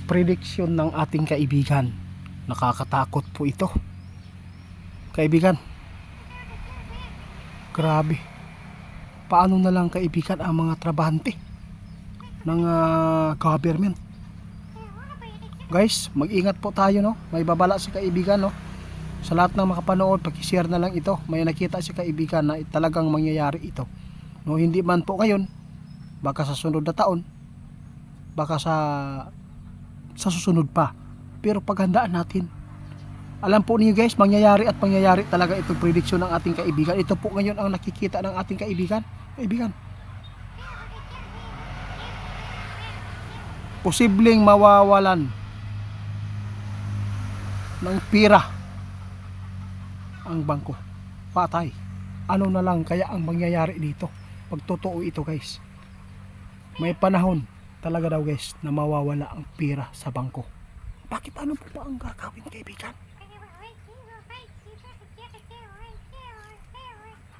prediction ng ating kaibigan. Nakakatakot po ito, kaibigan. Grabe. Paano na lang, kaibigan, ang mga trabahante ng government? Guys, mag-ingat po tayo, no? May babala si kaibigan, no? Sa lahat ng makapanood, paki-share na lang ito. May nakita si kaibigan na talagang mangyayari ito, no? Hindi man po ngayon, baka sa sunod na taon, baka sa susunod pa. Pero paghandaan natin. Alam po niyo guys, mangyayari at pangyayari talaga itong prediction ng ating kaibigan. Ito po ngayon ang nakikita ng ating kaibigan. Posibleng mawawalan ng pira ang bangko. Patay. Ano na lang kaya ang mangyayari dito? Pag totoo ito guys, may panahon talaga daw guys na mawawala ang pira sa bangko. Bakit? Ano po ba ang gagawin, kaibigan?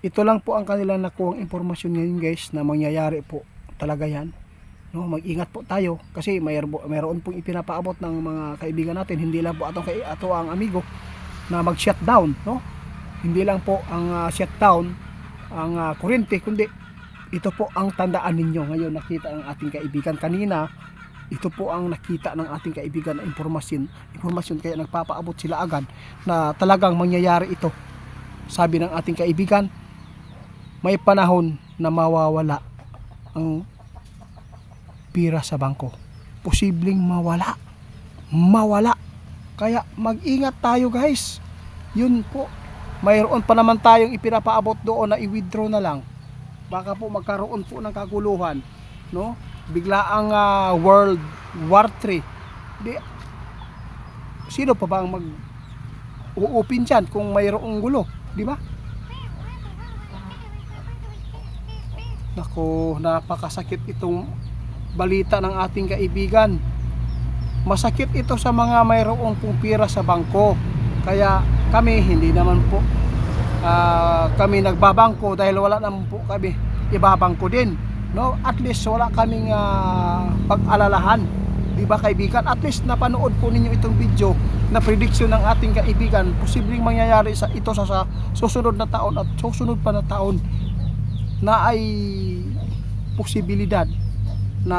Ito lang po ang kanilang nakuhang informasyon ngayon guys, na mangyayari po talaga yan, no? Mag-ingat po tayo kasi mayroon pong ipinapaabot ng mga kaibigan natin. Hindi lang po ato ang amigo na mag-shutdown, no? Hindi lang po ang shutdown ang kuryente, kundi ito po ang tandaan ninyo. Ngayon nakita ang ating kaibigan kanina, ito po ang nakita ng ating kaibigan na informasyon, kaya nagpapaabot sila agad na talagang mangyayari ito. Sabi ng ating kaibigan, may panahon na mawawala ang pira sa bangko. Posibleng mawala. Kaya mag-ingat tayo guys. Yun po. Mayroon pa naman tayong ipinapaabot doon na i-withdraw na lang. Baka po magkaroon po ng kaguluhan, no? Bigla ang World War 3. Sino pa ba ang mag-uupin dyan kung mayroong gulo, di ba? Naku, napakasakit itong balita ng ating kaibigan. Masakit ito sa mga mayroong pong pira sa bangko. Kaya kami hindi naman po kami nagbabangko dahil wala naman po kami ibabangko din, no? At least wala kaming pag-alalahan, di ba kaibigan? At least napanood po ninyo itong video na prediction ng ating kaibigan. Posibleng mangyayari ito sa susunod na taon at susunod pa na taon, na ay posibilidad na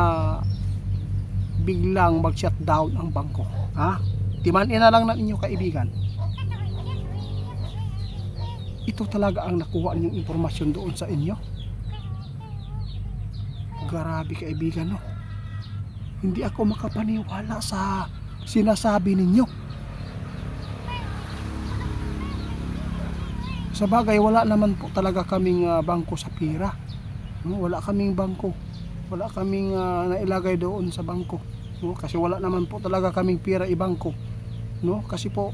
biglang mag-shutdown ang bangko. Timanin na lang na inyo kaibigan. Ito talaga ang nakuha niyong informasyon doon sa inyo. Grabe kaibigan, no? Hindi ako makapaniwala sa sinasabi ninyo. Sa bagay, wala naman po talaga kaming bangko sa pira, no? Wala kaming bangko. Wala kaming nailagay doon sa bangko, no? Kasi wala naman po talaga kaming pira ibangko, no? Kasi po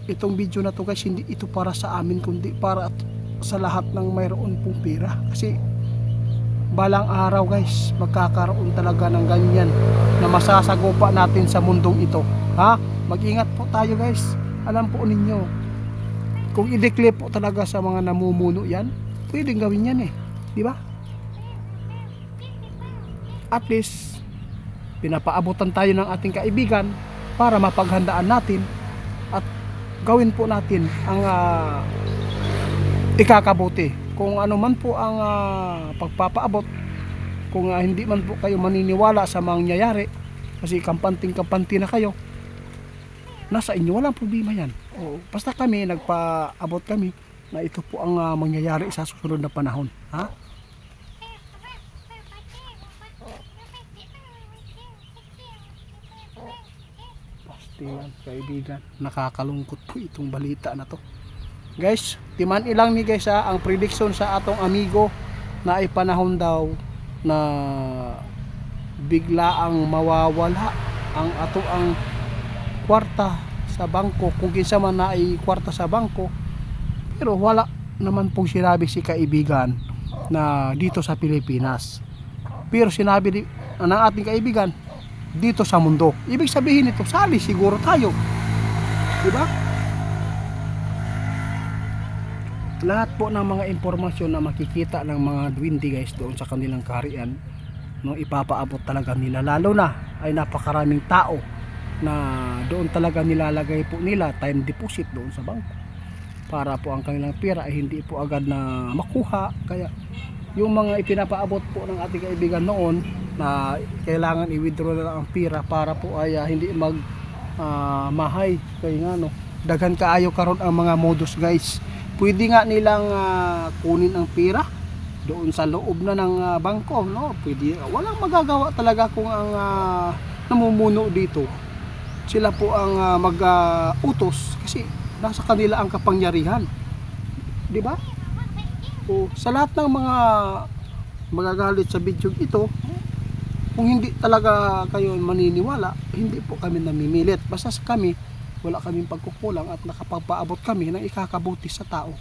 itong video na to guys, hindi ito para sa amin kundi para sa lahat ng mayroon pong pira. Kasi balang araw guys, magkakaroon talaga ng ganyan na masasagupa natin sa mundong ito. Mag-ingat po tayo guys. Alam po ninyo, kung i-declare po talaga sa mga namumuno yan, pwedeng gawin yan di ba? At least pinapaabutan tayo ng ating kaibigan para mapaghandaan natin at gawin po natin ang ikakabuti. Kung ano man po ang pagpapaabot, kung hindi man po kayo maniniwala sa mangyayari kasi kampanting-kampanti na kayo, nasa inyo, walang problema yan. Basta kami, nagpaabot kami na ito po ang mangyayari sa susunod na panahon. Pastilan, kaibigan, nakakalungkot po itong balita na to. Guys, timan ilang ni guys ang prediction sa atong amigo na ay panahon daw na bigla ang mawawala ang kwarta sa bangko, kung kinsa man na ay kwarta sa bangko. Pero wala naman pong sinabi si kaibigan na dito sa Pilipinas, pero sinabi ng ating kaibigan dito sa mundo. Ibig sabihin nito, sali siguro tayo, di ba? Lahat po ng mga impormasyon na makikita ng mga duwende guys doon sa kanilang kaharian, no, ipapaabot talaga nila, lalo na ay napakaraming tao na doon talaga nilalagay po nila time deposit doon sa bangko para po ang kanilang pera ay hindi po agad na makuha. Kaya yung mga ipinapaabot po ng ating kaibigan noon na kailangan i-withdraw na lang ang pera para po ay hindi mag mahay, kaya nga no, daghan kaayo karon ang mga modus guys. Pwede nga nilang kunin ang pera doon sa loob na ng bangko, no? Pwede, walang magagawa talaga kung ang namumuno dito sila po ang mag-utos kasi nasa kanila ang kapangyarihan, di ba? O sa lahat ng mga magagalit sa video ito, kung hindi talaga kayo maniniwala, hindi po kami namimilit. Basta sa kami, wala kaming pagkukulang at nakapagpaabot kami ng ikakabuti sa tao.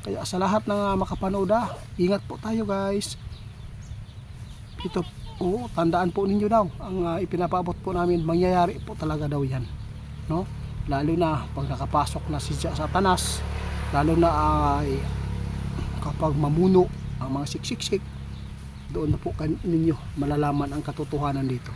Kaya sa lahat ng makapanood, ingat po tayo guys. Ito, tandaan po ninyo daw, ang ipinapaabot po namin, mangyayari po talaga daw yan. No? Lalo na pag nakapasok na si Satanas, lalo na kapag mamuno ang mga siksik-sik, doon na po ninyo malalaman ang katotohanan dito.